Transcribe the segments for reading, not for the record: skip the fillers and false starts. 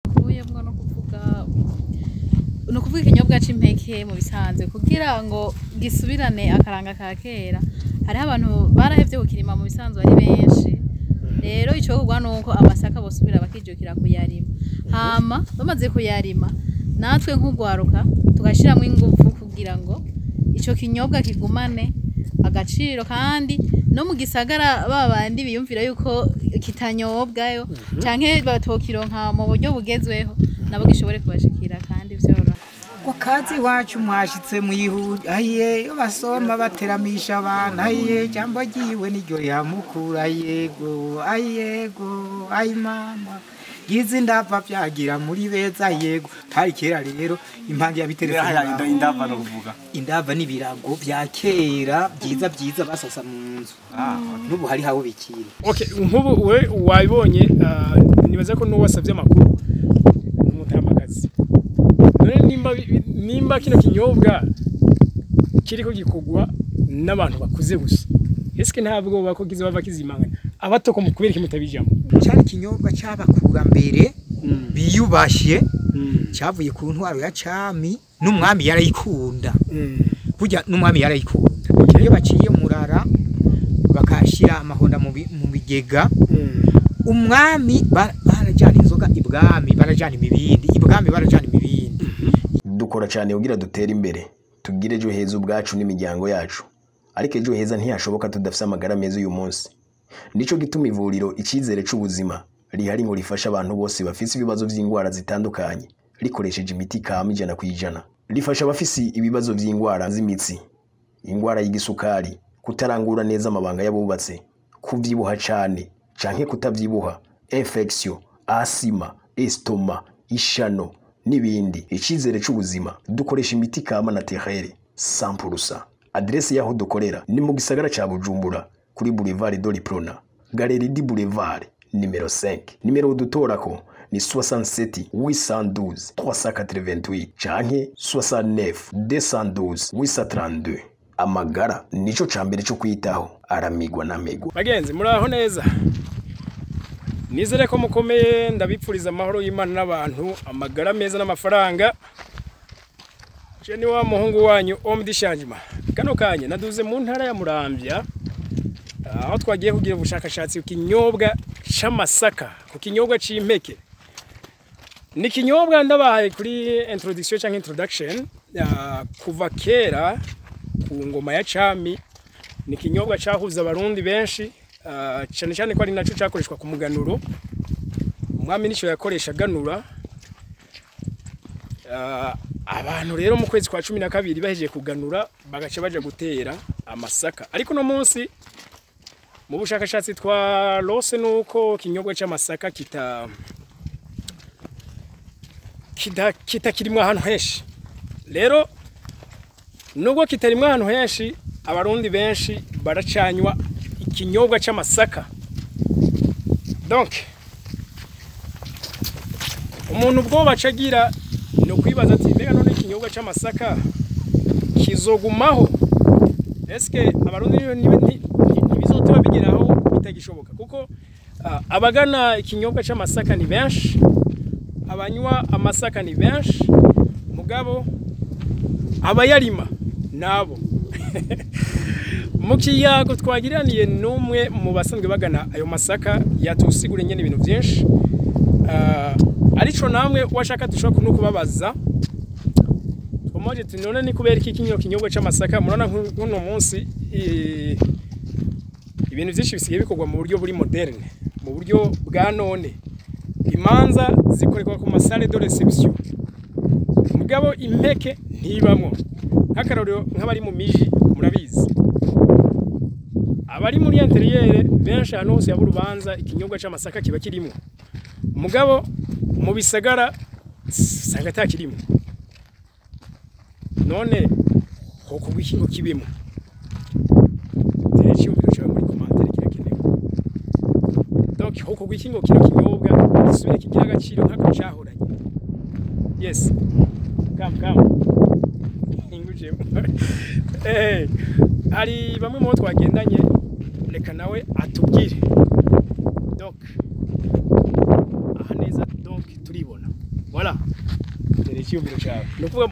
Kuyemwo no kuvuga ikinyobwa c'impeke mu bisanzwe kugira ngo gisubirane akaranga ka kera hariho abantu barahevye gukirima mu bisanzwe ari benshi rero ico kugwa nuko amasaka bosubira bakijukira kuyarima hama bamaze kuyarima natwe nk'ugwaruka tugashiramwo ingufu kugira ngo ico kinyobwa kigumane agaciro kandi no mu gisagara babandi biyumvira yuko kitanyobwayo canke batokironka mu buryo bugezweho nabo gishobore kubashikira kandi vyoro ko kazi wacu mwashitse mwihuri ahiye yo basoma bateramisha abana ahiye jambo giwe niryo yamukura yego ayego ay mama gize ndava byagira muri beza yego hari kera rero impangi yabiterefona indava no kuvuga indava nibirago bya kera byiza basasa mu nzu nubu hari hawo bikira okay nkubu we wayibonye nibaza ko nuwasavye amakuru umutambakazi nimba kino kinyobwa kiriko gikugwa n'abantu bakuze gusa eske ntabwo bakogize bava kizimanganya abato ko mukubera kimutabijamo cyari kinyobwa cyabakura mbere biyubashye cyavuye ku ntwaro ya cami n'umwami yarayikunda kujya n'umwami yarayikunda iyo baciye murara bakashira amahonda mu bigega umwami barajana inzoga ibwami barajana imibindi ibwami barajana imibindi dukora cyane kugira dutere imbere tugire ejo heza ubwacu n'imiryango yacu ariko ejo heza ntiyashoboka tudafite amagara meza uyu munsi nico gituma ivuriro icyizere c'ubuzima rihari ngo rifasha abantu bose bafise ibibazo vy'ingwara zitandukanye rikoresheje imiti kama 100%. Rifasha abafise ibibazo vy'ingwara z'imitsi, ingwara y'igisukari, kutarangura neza amabanga yabubatse, kuvyibuha cane canke kutavyibuha, infection, asima, estoma, ishano n'ibindi. Icyizere c'ubuzima dukoresha imiti kama naturelle 100%. Adresse yaho dukorera ni mu gisagara ca Bujumbura kuri Boulevard Doliprona, Galerie du Boulevard numero 5. Numero dutorako ni 67 812 388 canke 69 212 832. Amagara nico cambere cyo kwitaho aramigwa na mego. Bagenzi muraho neza. Nizere ko mukomeye ndabipfuriza amahoro y'Imana n'abantu amagara meza n'amafaranga. Je ni wa muhungu wanyu Omdishanjima. Kano kanya naduze mu ntara ya Muramvya aho twagiye kugira ubushakashatsi ku kinyobwa c'amasaka, ku kinyobwa c'impeke. Ni kinyobwa ndabahaye kuri introduction cyangwa introduction kuva kera ku ngoma ya cami. Ni kinyobwa cyahuza abarundi benshi cyane cyane ko ari naco cyakoreshwa ku muganuro. Umwami nico yakoresha ganura. Abantu rero mu kwezi kwa 12 bahejeje kuganura bagaca baje gutera amasaka. Ariko no munsi mu bushakashatsi twa lose nuko kinyobwa c'amasaka kita kirimwa ahantu henshi. Rero nubwo kitarimwa ahantu henshi abarundi benshi baracanywa ikinyobwa c'amasaka. Donc umuntu ubwo bacagira no kwibaza ati mbega none ikinyobwa c'amasaka kizogumaho? Eske abarundi ntibizoteba bigeraho bitagishoboka kuko abagana ikinyobwa c'amasaka ni benshi, abanywa amasaka ni benshi, mugabo abayarima nabo mukiyago twagiraniye numwe mu basanzwe bagana ayo masaka yatusigure nyene ibintu byinshi. Arico namwe washaka dushobora kuno kubabaza twomoje tunone ni kubera iki kinyobwa c'amasaka murana nkuno munsi ibintu byinshi bisigaye bikorwa mu buryo buri moderne, mu buryo bwa none. Imanza zikorerwa ku masale de reception, mugabo impeke ntibamwo. Nk'akarorero nk'abari mu miji murabizi, abari muri interieur benshi hano hose yaburubanza ikinyobwa c'amasaka kiba kirimo, mugabo mu bisagara sagata kirimo. None hoko bw'ikingo kibimo terechi umbirocha muri commentaire kirakenewe. Donc hoko bw'ikingo kino kinyobwa gisubire kigira agaciro nkako cyahoranye. Yes, come inguje ari bamwe mu twagendanye reka nawe atubwire. Donc aha neza donc turibona voilà tere cyumviro cyawe no kuvuga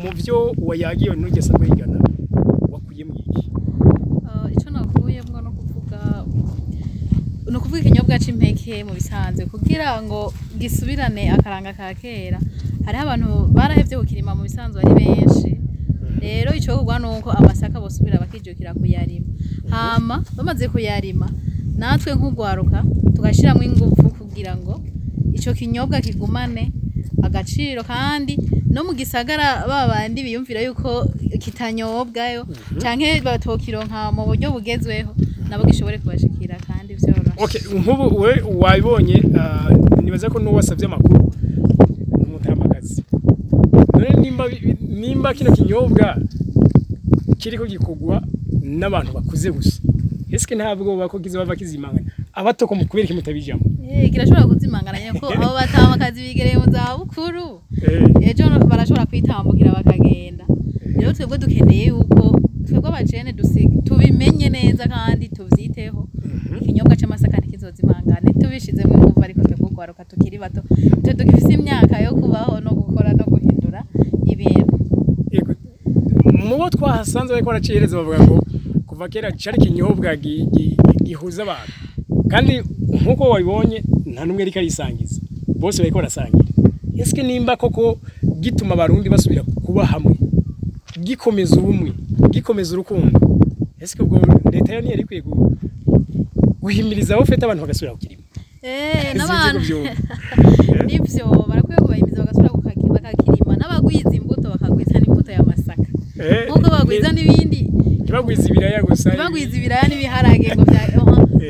mu byo wayagiye n'ugesa kwigana wakuye mu iki ico nakuyemwo no kuvuga ikinyobwa c'impeke mu bisanzwe kugira ngo gisubirane akaranga ka kera hariho abantu barahevye gukirima mu bisanzwe ari benshi rero ico kugwa nuko amasaka bosubira bakijukira kuyarima hama bamaze kuyarima natwe nk'ugwaruka tugashiramwe ingufu kugira ngo ico kinyobwa kigumane agaciro kandi no mu gisagara babandi biyumvira yuko kitanyobwayo canke batokironka mu buryo bugezweho nabo gishobore kubashikira kandi vyoro. Okay, nkubu we wabibonye nibaza ko n'uwasavye amakuru n'umutamakazi. None nimba kino kinyobwa kiriko gikogwa n'abantu bakuze gusa. Eske ntabwo bako kizaba kizimangana. Abato ko mukubera kimutabijamo. Kirashobora kuzimangana nyako abo batamakazi bigereye mu za bukuru. Ejo barashobora kwitambukira bakagenda. Rero twebwe dukeneye yuko twebwe abajene tubimenye neza kandi tuvyiteho. Ikinyobwa c'amasaka ntikizozimangane tubishizemo ingufu ariko twebwe gwaruka tukiri bato twe dugifise imyaka yo kubaho no gukora no guhindura ibintu. Yego. Mubo twahasanze bariko baracihereza bavuga ngo kuva kera cari kinyobwa gihuza abantu. Kandi nkuko wabibonye nta numwe ari karisangiza. Bose bariko barasangira. Eske nimba koko gituma abarundi basubira kuba hamwe. Gikomeza ubumwe, gikomeza urukundo. Eske ubwo leta yo ntiyari kwiye guhimiriza aho fete abantu bagasubira kukirima. N'abantu nivyo barakwiye kubahimiza bagasubira bakakirima n'abagwiza imbuto bakagwiza n'imbuto y'amasaka. Nkuko bagwiza n'ibindi bagwiza ibiraya gusa. Bagwiza ibiraya n'ibiharage ngo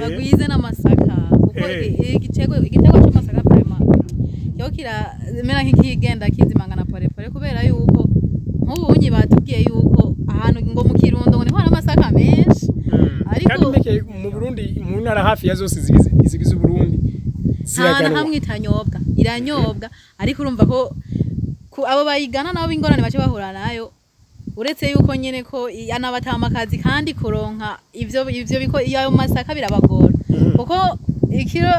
bagwize n'amasaka. Kuko igitego c'amasaka vraiment yo kiramera nk'ikigenda kizimangana pore pore kubera yuko nk'ubunyi batubwiye yuko ahantu ngo mu Kirundo ngo niho hari amasaka menshi ariko kandi mu Burundi mu ntara hafi ya zose zigize Burundi ziraganwa hamwe itanyobwa iranyobwa ariko urumva ko abo bayigana nabo ingorane bace bahura nayo uretse yuko nyene ko anabatamakazi kandi kuronka ivyo biko iyo masaka birabagora kuko ikiro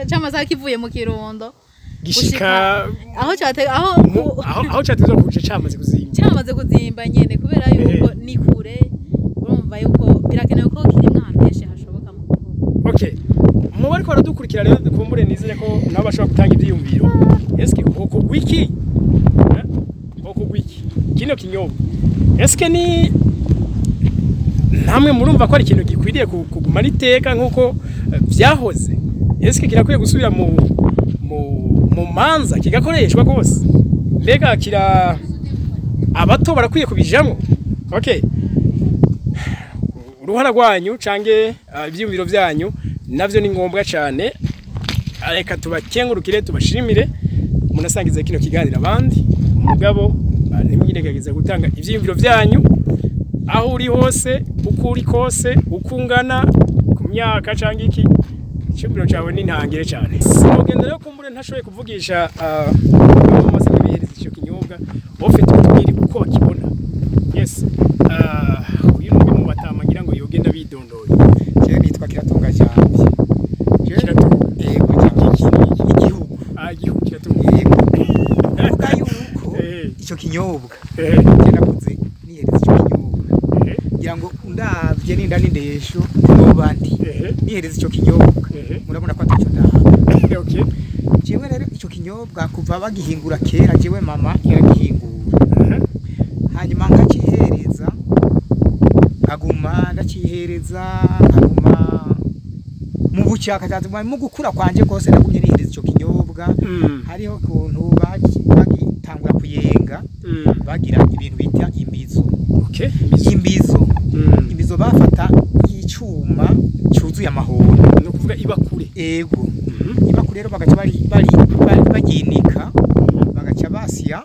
c'amasaka kivuye mu Kirundo gishika aho cyatezwa kuce cyamaze kuzimba nyene kubera yuko ni kure urumva yuko birakenewe ko kirimwa ahantu henshi hashoboka mu gihugu. Okay, mu bariko baradukurikira rero dukumbure nizere ko nabo bashobora gutanga ivyiyumviro. Eske koko gwiki kino kinyobwa eske ni namwe murumva ko ari ikintu gikwiriye kuguma riteka nkuko vyahoze? Eske kirakwiye gusubira mu manza kigakoreshwa gose? Mbega kira abato barakwiye kubijamo? Okay, uruhara rwanyu cange ivyiyumviro vyanyu navyo ni ngombwa cyane. Areka tubakengurukire tubashimire munasangize kino kiganiro abandi umugabo nimwiregageza gutanga ivyiyumviro vyanyu aho uri hose uko uri kose ukungana ku myaka cange iki icyumviro cyawe ni ntangire cyane. Sinogenda rero kumbure ntashoboye kuvugisha amaze bihereza icyo kinyobwa ofite utubiri uko bakibona. Yes, uyu numwe mu batamangira ngo yogenda bidondoye. Je nitwa Kiratunga cyane. Kiratunga yego igihugu igihugu Kiratunga yego uvuga yuko icyo kinyobwa je nakuze nihereza icyo kinyobwa kugira ngo ndavye ninda n'indesho n'obandi nihereza icyo kinyobwa murabona ko ataco ndaha. Okay, jewe rero icyo kinyobwa kuva bagihingura kera jewe mama yaragihingura hanyuma ngacihereza nkaguma ndacihereza nkaguma mu bucyakashatsi mu gukura kwanje kose nagumye nihereza icyo kinyobwa. Hariho kuntu bagitangura kuyenga bagira ibintu bita imbizo. Okay, imbizo bafata y'icuma cyuzuye amahoro no kuvuga ibakure. Ego ibakure rero bagaca baginika bagaca basya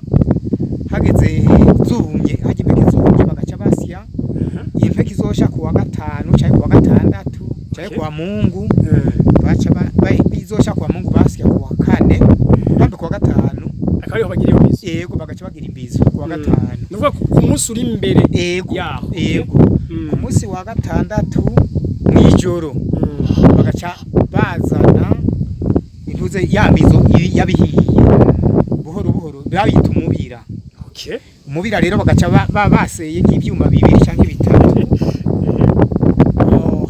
hageze zumye hagimeke zumye bagaca basya impeke izosha kuwa gatanu cyangwa kuwa gatandatu cyangwa kuwa Mungu baca bizosha kuwa Mungu basya kuwa kane kandi kuwa gatanu akariho bagira imbizo. Ego bagaca bagira imbizo kuwa gatanu nuvuga ku munsi uri imbere yaho. Ego ku munsi wa gatandatu mwijoro bagaca bazana intuze ya mbizo yabihiye bayita umubira. Okay. Umubira rero bagaca baseye nk'ibyuma bibiri cyangwa bitatu.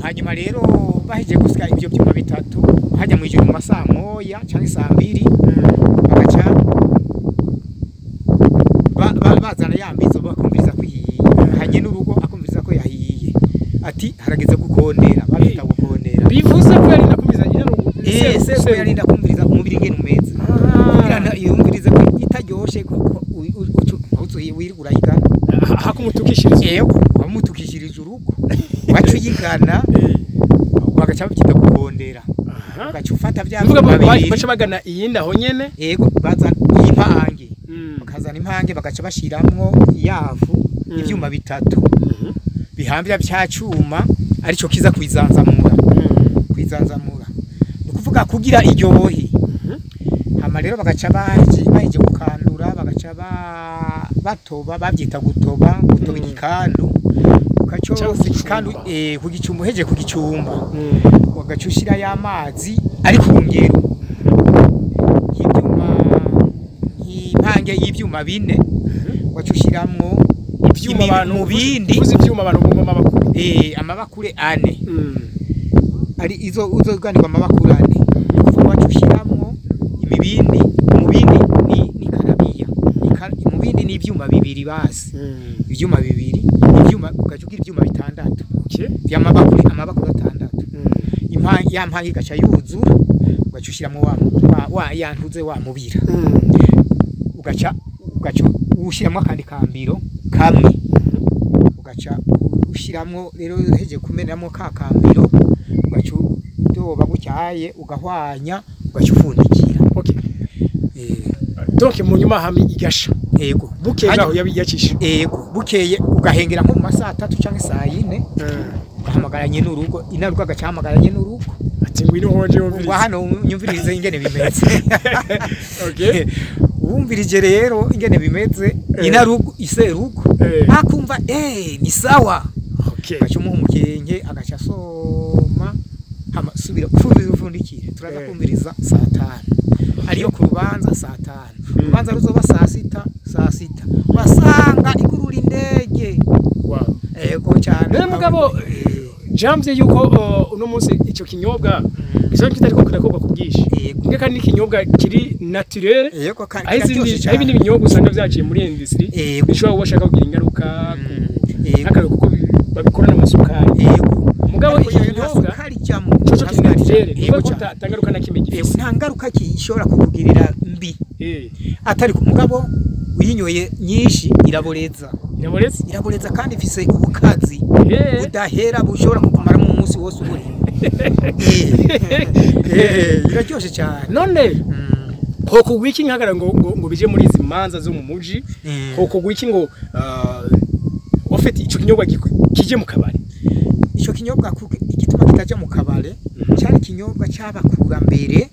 Hanyuma rero baheje gusika ibyo byuma bitatu hajya mu ijoro mu masaha moya cyangwa saa 2 bagaca bazana yambizo bakumviriza kwihiye hanye n'urugo akumviriza ko yahiye ati harageze gukondera babita gukondera bivuze ko yari ndakumviriza nyine se yari ndakumviriza umubiri ngene umeze kugira yumvirize ko itaryoshe ko wirigura yigana hakumutukishiriza yego bamutukishirije urugo bacu yigana bagaca babyita gukondera bagaca ufata bya baca bagana iyindi aho nyene yego bazana impange bakazana impange bagaca bashiramwo yavu ivyuma bitatu bihambira bya cyuma arico kiza kwizanzamura nukuvuga kugira iryo bohi hama rero bagaca baje gukandura bagaca batoba babyita gutoba igikandu ukacho igikandu ku gicumba heje ku gicumba bagaca ushira y'amazi ari ku ngero impange y'ivyuma bine wacushiramwo ivyuma abantu mu bindi uzi ivyuma abantu mu mabakuru amabakure 4 ari izo uzoganirwa amabakure 4 wacushiramwo imibindi mu bindi ni karabiya mu bindi ni ivyuma bibiri basi ivyuma bibiri ivyuma ukajugira ivyuma bitandatu by'amabakure 6 impange gacha yuzura ugacushiramwo wa yantuze wa mubira ugaca ushiramwo akandi kambiro kamwe ugaca ushiramwo rero heje kumeneramo ka kambiro ugaca doba gucyaye ugahwanya ugaca ufundikira okay donc mu nyuma hami igasha yego bukeye aho yacisha yego bukeye ugahengera nko mu masaha 3 cyangwa saa 4 bahamagaranye n'urugo inarugo agacamagaranye n'urugo ati ngwino hoje yumvirize hano nyumvirize ingene bimeze okay wumvirije rero ingene bimeze inarugo iserugo akumva ni sawa okay bacumu umukenke agaca soma hama subira ufundikire turaza kumviriza saa 5 ariyo ku rubanza saa 5 rubanza ruzoba saa 6 wasanga ikurura indege wow ego cyane rero mugabo jamvye yuko uno munsi ico kinyobwa izo kitari ko kirakorwa kubwishi nge kandi ikinyobwa kiri naturel yego kandi ibindi binyobwa usanga vyaciye muri industry bishobora bashaka kugira ingaruka akaro kuko babikora n'amasukari yego mugabo ikinyobwa hari cyamo cyo kiri naturel niba kutangaruka na kimwe gifise nta ngaruka kishobora kukugirira mbi atari ku mugabo uyinyoye nyinshi iraboreza kandi ifise ubukazi budahera bushobora kukumara mu munsi wose uri iraryoshe cyane none hoko gwiki nkagara ngo bije muri izi manza zo mu muji hoko gwiki ngo ofeti ico kinyobwa kije mu kabare ico kinyobwa igituma kitaje mu kabare cyari kinyobwa cyabakura mbere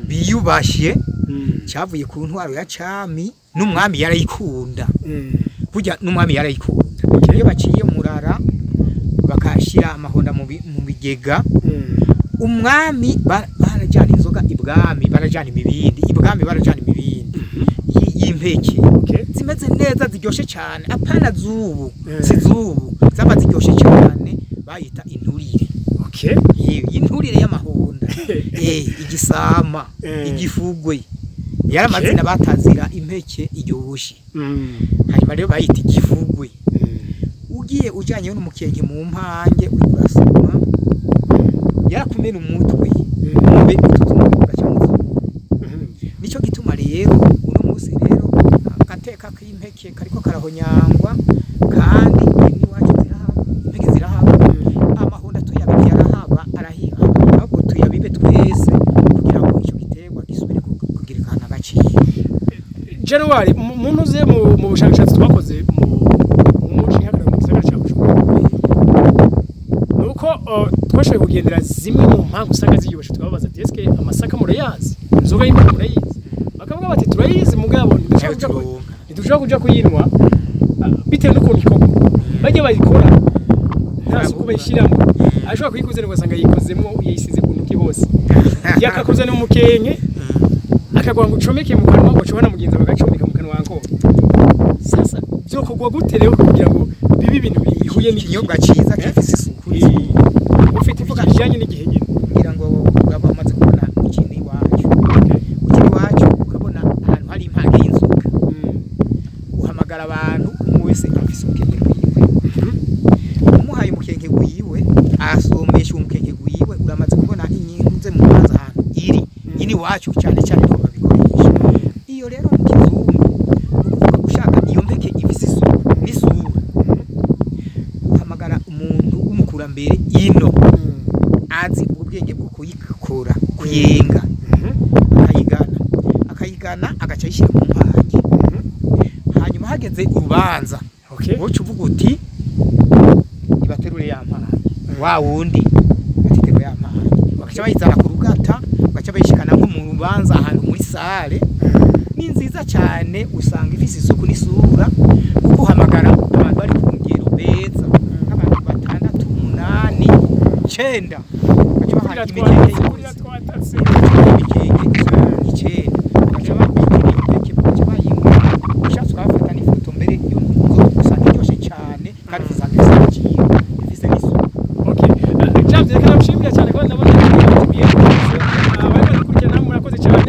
biyubashye cyavuye ku ntwaro ya cami n'umwami yarayikunda kujya n'umwami yarayikunda iyo baciye murara bakashira amahonda mu bigega umwami barajana inzoga ibwami barajana imibindi ibwami barajana imibindi y'impeke zimeze neza ziryoshe cyane apana zubu sizubu zaba ziryoshe cyane bayita inturire okay inturire y'amahonda igisama igifugwe yaramazina batazira impeke iryoshe hanyuma rero bayita igifugwe ugiye ujanye n'umukenke mu mpange urasoma yarakumena umutwe mbe tutumwe cyangwa nico gituma rero uno munsi rero akateka k'impeke kariko karahonyangwa kandi ni waje zirahaba impeke zirahaba amahonda tuyabike yarahaba arahiha ahubwo tuyabibe twese kugira ngo ico giterwa gisubire kugirikana agaciro January muntu ze mu bushakashatsi twakoze mu muci hakara mu gisagara cyacu nuko twashoboye kugendera zimwe mu mpamvu usanga ziyubashe twababaza ati eske amasaka murayazi inzoga y'imana murayizi bakavuga bati turayizi mugabo ntidushobora kuja kuyinwa bitewe n'ukuntu ikorwa bajye bayikora nta suku bayishiramo ashobora kuyikuzana ugasanga yikozemo yayisize ku ntoki hose yakakoze no mukenke akagwa ngo ucomeke mu kanwa ngo cobana mugenza bagacomeka mu kanwa bitegurwa gute rero kugira ngo bibe ibintu bihuye ikinyobwa ciza gifise isuku ufite ivuga kijanye n'igihe nyine kugira ngo bamaze kubona ikindi wacu ukabona ahantu hari impande y'inzoga uhamagara abantu umwe wese afise ubwenge bwiwe umuhaye umukenke wiwe asomesha umukenke wiwe uramaze kubona inyinze mu mazi ahantu iri nyine wacu cyane cyane ko babikoresha iyo rero mu kizungu ukuvuga gushaka iyo mbeke ifise isuku n'isura uhamagara umuntu w'umukurambere ino azi ubwenge bwo kuyikora kuyenga akayigana agaca yishyira mu mpagi hanyuma hageze urubanza woca uvuga uti ibaterure ya mpagi wa wundi atiterure ya mpagi bagaca bayizana ku rugata bagaca bayishikana nko mu rubanza ahantu muri sale ni nziza cyane usanga ifise isuku n'isura kuko uhamagara abantu bari ku ngero beza nk'abantu 6, 8, 9 baca bahaye imikeke cyane kandi ndabona